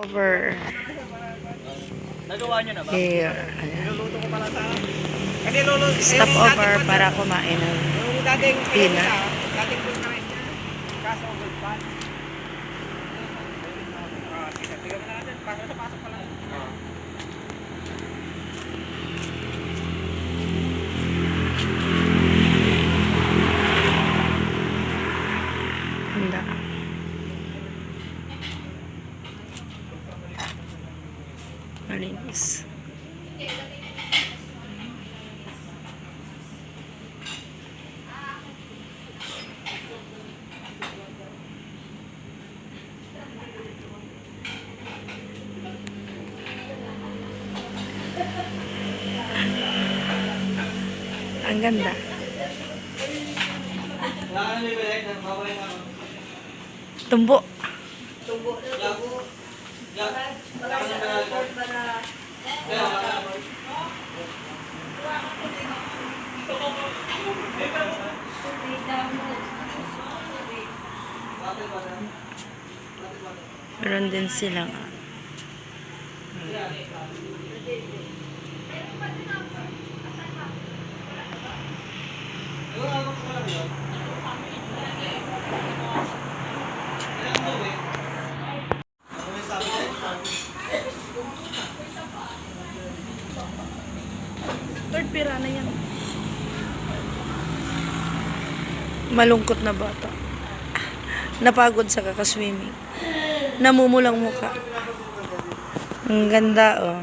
Stopover. Nagawa nyo na ba? Here. Niluluto ko pala sa... Kasi luluto... Stopover para kumain ng Yung dating... dinner. Dating food na niya. Kaso gold pan. Sige, tignan mo na natin. Pasok pa lang. Handa. Malinis. Ang ganda. Tumbo. Meron din silang third pira na yan. Malungkot na bata. Napagod sa kakaswimming. Namumulang muka. Ang ganda, oh.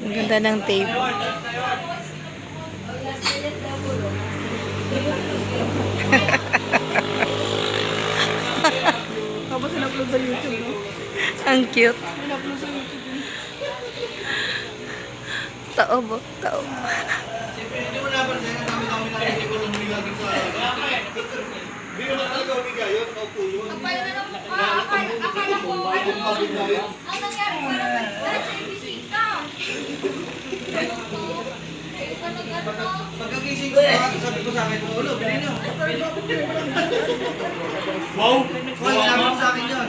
Ang ganda ng table. Tapos in-upload sa YouTube, no? Ang cute. In-upload sa YouTube. Tao ba? Tao. Hindi mo napansin ang dami-dami na hindi ko lumilagin sa hindi mo na talaga umiga yun, kaupo yun. Akala ko, ang nangyari ko naman, dahil sa bisita. Pagkagising ko, sabi ko sa akin, ulo, bilhin nyo. Wow! Wala naman sa akin yun.